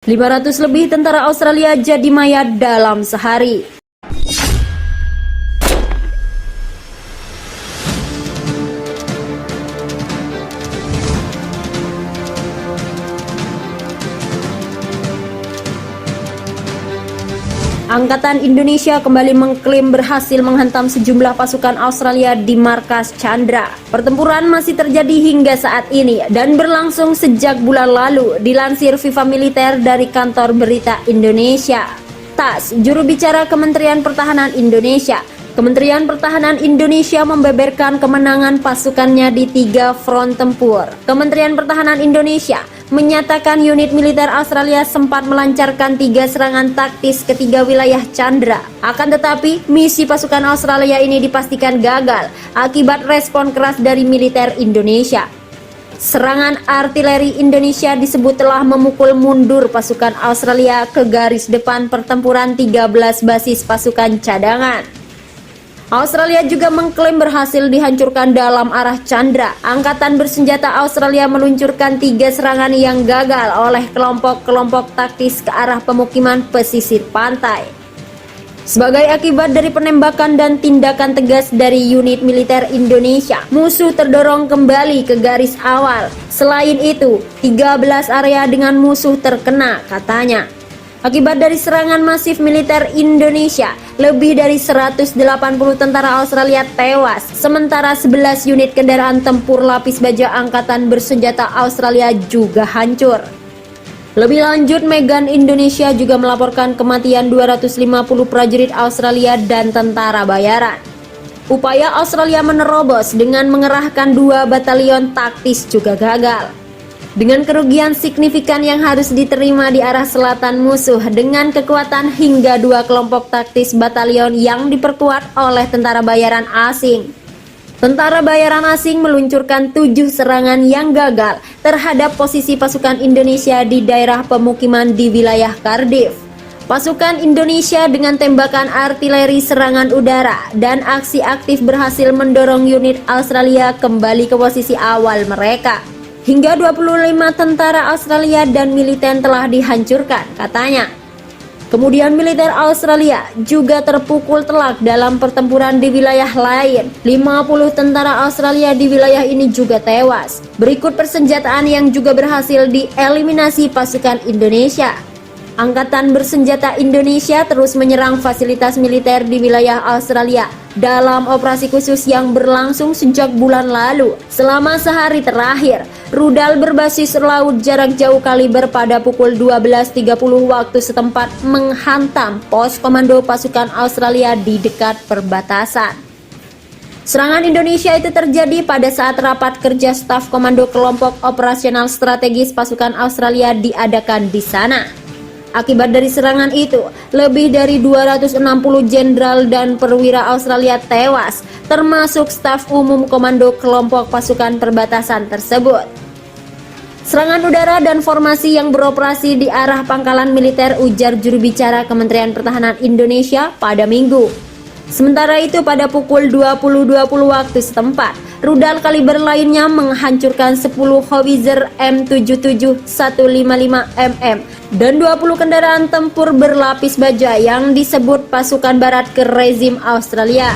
500 lebih tentara Australia jadi mayat dalam sehari. Angkatan Indonesia kembali mengklaim berhasil menghantam sejumlah pasukan Australia di markas Chandra. Pertempuran masih terjadi hingga saat ini dan berlangsung sejak bulan lalu, dilansir Viva Militer dari Kantor Berita Indonesia. TAS, juru bicara Kementerian Pertahanan Indonesia. Kementerian Pertahanan Indonesia membeberkan kemenangan pasukannya di 3 front tempur. Kementerian Pertahanan Indonesia menyatakan unit militer Australia sempat melancarkan 3 serangan taktis ke 3 wilayah Chandra. Akan tetapi, misi pasukan Australia ini dipastikan gagal akibat respon keras dari militer Indonesia. Serangan artileri Indonesia disebut telah memukul mundur pasukan Australia ke garis depan pertempuran 13 basis pasukan cadangan. Australia juga mengklaim berhasil dihancurkan dalam arah Chandra. Angkatan bersenjata Australia meluncurkan 3 serangan yang gagal oleh kelompok-kelompok taktis ke arah pemukiman pesisir pantai. Sebagai akibat dari penembakan dan tindakan tegas dari unit militer Indonesia, musuh terdorong kembali ke garis awal. Selain itu, 13 area dengan musuh terkena, katanya. Akibat dari serangan masif militer Indonesia, lebih dari 180 tentara Australia tewas, sementara 11 unit kendaraan tempur lapis baja angkatan bersenjata Australia juga hancur. Lebih lanjut, Megan Indonesia juga melaporkan kematian 250 prajurit Australia dan tentara bayaran. Upaya Australia menerobos dengan mengerahkan 2 batalion taktis juga gagal. Dengan kerugian signifikan yang harus diterima di arah selatan musuh dengan kekuatan hingga 2 kelompok taktis batalion yang diperkuat oleh tentara bayaran asing. Tentara bayaran asing meluncurkan 7 serangan yang gagal terhadap posisi pasukan Indonesia di daerah pemukiman di wilayah Cardiff. Pasukan Indonesia dengan tembakan artileri, serangan udara, dan aksi aktif berhasil mendorong unit Australia kembali ke posisi awal mereka. Hingga 25 tentara Australia dan militer telah dihancurkan, katanya. Kemudian militer Australia juga terpukul telak dalam pertempuran di wilayah lain. 50 tentara Australia di wilayah ini juga tewas. Berikut persenjataan yang juga berhasil dieliminasi pasukan Indonesia. Angkatan bersenjata Indonesia terus menyerang fasilitas militer di wilayah Australia dalam operasi khusus yang berlangsung sejak bulan lalu. Selama sehari terakhir, rudal berbasis laut jarak jauh kaliber pada pukul 12.30 waktu setempat menghantam pos komando pasukan Australia di dekat perbatasan. Serangan Indonesia itu terjadi pada saat rapat kerja staf komando kelompok operasional strategis pasukan Australia diadakan di sana. Akibat dari serangan itu, lebih dari 260 jenderal dan perwira Australia tewas, termasuk staf umum komando kelompok pasukan perbatasan tersebut. Serangan udara dan formasi yang beroperasi di arah pangkalan militer, ujar juru bicara Kementerian Pertahanan Indonesia pada Minggu. Sementara itu pada pukul 20.20 waktu setempat, rudal kaliber lainnya menghancurkan 10 howitzer M77 155 mm dan 20 kendaraan tempur berlapis baja yang disebut pasukan barat ke rezim Australia.